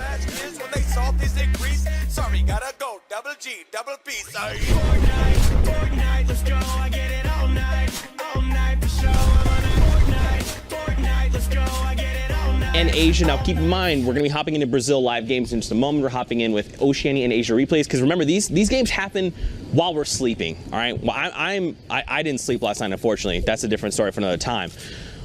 slash kids when they saw this increase. Sorry, gotta go. Double G, double P. Sorry. Fortnite, let's go. I get it all night for sure. I'm on a Fortnite, let's go. I get it all night. And Asia. Now, keep in mind, we're going to be hopping into Brazil live games in just a moment. We're hopping in with Oceania and Asia replays because remember, these games happen while we're sleeping. All right. Well, I didn't sleep last night, unfortunately. That's a different story for another time.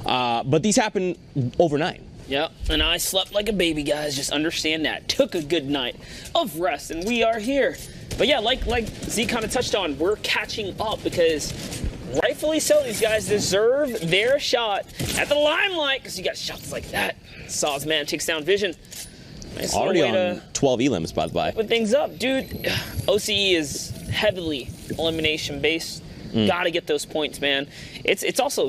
But these happen overnight. Yep, and I slept like a baby, guys. Just understand that. Took a good night of rest, and we are here. But yeah, like Z kind of touched on, we're catching up because rightfully so, these guys deserve their shot at the limelight because you got shots like that. Sozmann takes down Vision. Nice Already way on 12 elims, by the way. Put things up, dude. OCE is heavily elimination based. Gotta get those points, man. It's also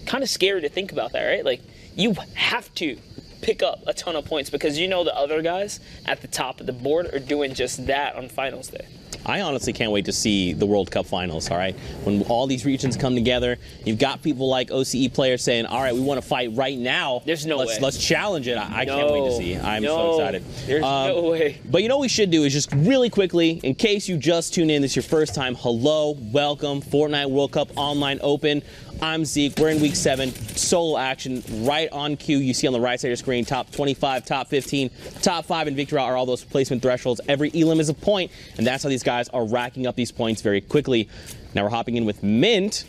kind of scary to think about that, right? Like, you have to pick up a ton of points because you know the other guys at the top of the board are doing just that on finals day. I honestly can't wait to see the World Cup finals, all right? When all these regions come together, you've got people like OCE players saying, all right, we want to fight right now. There's no way. Let's challenge it. I can't wait to see. I'm so excited. There's no way. But you know what we should do is just really quickly, in case you just tuned in, this is your first time, hello, welcome, Fortnite World Cup Online Open. I'm Zeke. We're in week 7. Solo action right on cue. You see on the right side of your screen, top 25, top 15, top 5 in victory are all those placement thresholds. Every elim is a point, and that's how these guys are racking up these points very quickly. Now we're hopping in with Mint.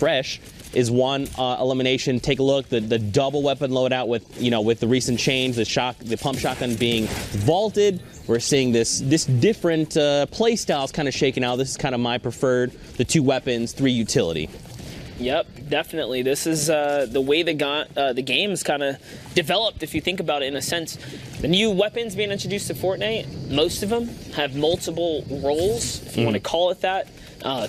Fresh is one elimination. Take a look. The double weapon loadout with the recent change, the pump shotgun being vaulted. We're seeing this different play styles kind of shaking out. This is kind of my preferred. The 2 weapons, 3 utility. Yep, definitely. This is the way the game's kind of developed, if you think about it in a sense. The new weapons being introduced to Fortnite, most of them have multiple roles, if you want to call it that.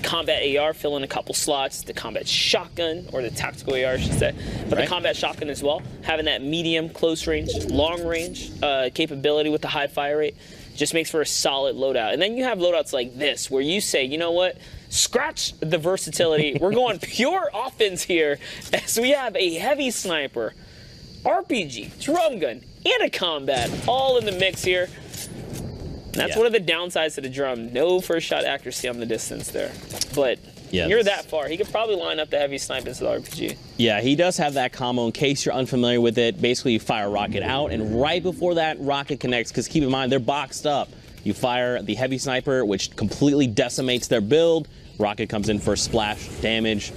Combat AR filling a couple slots, the combat shotgun, or the tactical AR, I should say. But the combat shotgun as well, having that medium, close range, long range capability with the high fire rate, just makes for a solid loadout. And then you have loadouts like this, where you say, you know what? Scratch the versatility. We're going pure offense here as we have a heavy sniper, RPG, drum gun, and a combat all in the mix here. That's one of the downsides to the drum. No first shot accuracy on the distance there. But you're that far. He could probably line up the heavy snipers with RPG. Yeah, he does have that combo. In case you're unfamiliar with it, basically you fire a rocket out, and right before that rocket connects, because keep in mind, they're boxed up, you fire the heavy sniper, which completely decimates their build. Rocket comes in for splash damage.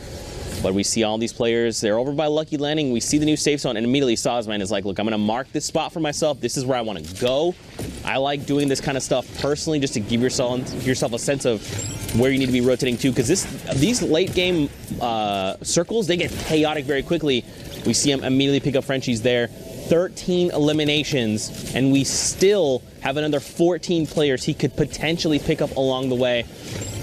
But we see all these players, they're over by Lucky Landing. We see the new safe zone, and immediately Sozmann is like, look, I'm going to mark this spot for myself. This is where I want to go. I like doing this kind of stuff personally just to give yourself a sense of where you need to be rotating to, because these late game circles, they get chaotic very quickly. We see him immediately pick up Frenchies there. 13 eliminations, and we still have another 14 players he could potentially pick up along the way.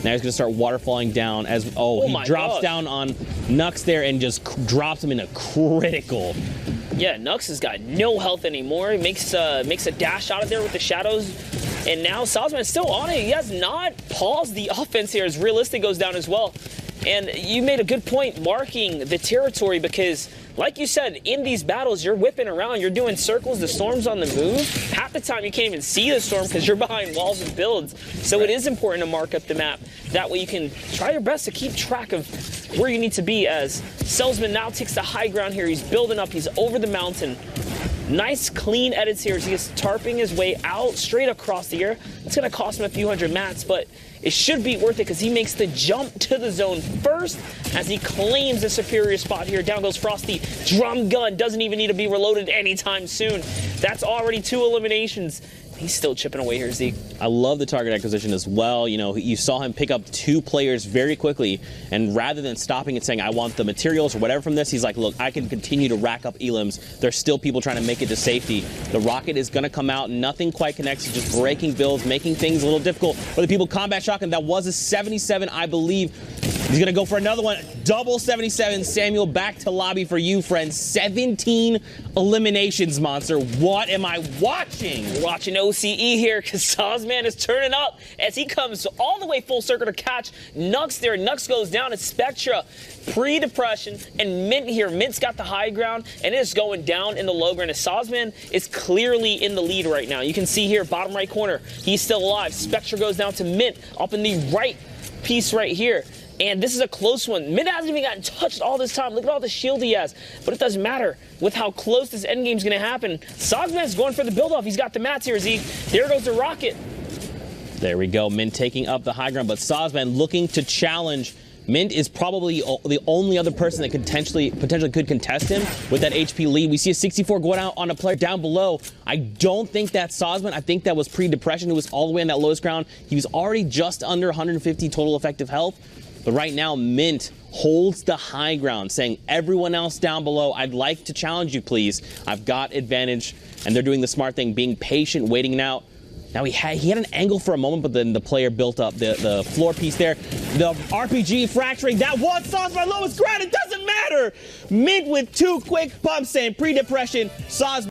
Now he's going to start waterfalling down as, he drops down on Nux there and just drops him in a critical. Yeah, Nux has got no health anymore. He makes a dash out of there with the shadows. And now Sozmann is still on it. He has not paused the offense here as Realistic goes down as well. And you made a good point marking the territory because, like you said, in these battles, you're whipping around, you're doing circles, the storm's on the move. Half the time you can't even see the storm because you're behind walls and builds. So it is important to mark up the map. That way you can try your best to keep track of where you need to be as Salesman now takes the high ground here. He's building up, he's over the mountain. Nice clean edits here as he is tarping his way out straight across the air. It's going to cost him a few hundred mats, but it should be worth it because he makes the jump to the zone first as he claims a superior spot here. Down goes Frosty. Drum gun doesn't even need to be reloaded anytime soon. That's already 2 eliminations. He's still chipping away here, Zeke. I love the target acquisition as well. You know, you saw him pick up 2 players very quickly, and rather than stopping and saying, I want the materials or whatever from this, he's like, look, I can continue to rack up elims. There's still people trying to make it to safety. The rocket is going to come out. Nothing quite connects. It's just breaking builds, making things a little difficult for the people. Combat shotgun, that was a 77, I believe. He's going to go for another one. Double 77. Samuel, back to lobby for you, friends. 17 eliminations, Monster. What am I watching? We're watching OCE here because sozmann is turning up as he comes all the way full circle to catch Nux there. Nux goes down. It's Spectra, pre-depression, and Mint here. Mint's got the high ground, and it is going down in the low ground. As sozmann is clearly in the lead right now. You can see here, bottom right corner, he's still alive. Spectra goes down to Mint up in the right piece right here. And this is a close one. Mint hasn't even gotten touched all this time. Look at all the shield he has. But it doesn't matter with how close this endgame is going to happen. sozmann's going for the build-off. He's got the mats here, Zeke. There goes the rocket. There we go. Mint taking up the high ground, but sozmann looking to challenge. Mint is probably the only other person that potentially could contest him with that HP lead. We see a 64 going out on a player down below. I don't think that's sozmann. I think that was pre-depression, who was all the way on that lowest ground. He was already just under 150 total effective health. But right now, Mint holds the high ground, saying, everyone else down below, I'd like to challenge you, please. I've got advantage. And they're doing the smart thing, being patient, waiting it out. Now, he had an angle for a moment, but then the player built up the floor piece there. The RPG fracturing. That was sozmann lowest ground. It doesn't matter. Mint with 2 quick pumps, saying pre-depression. sozmann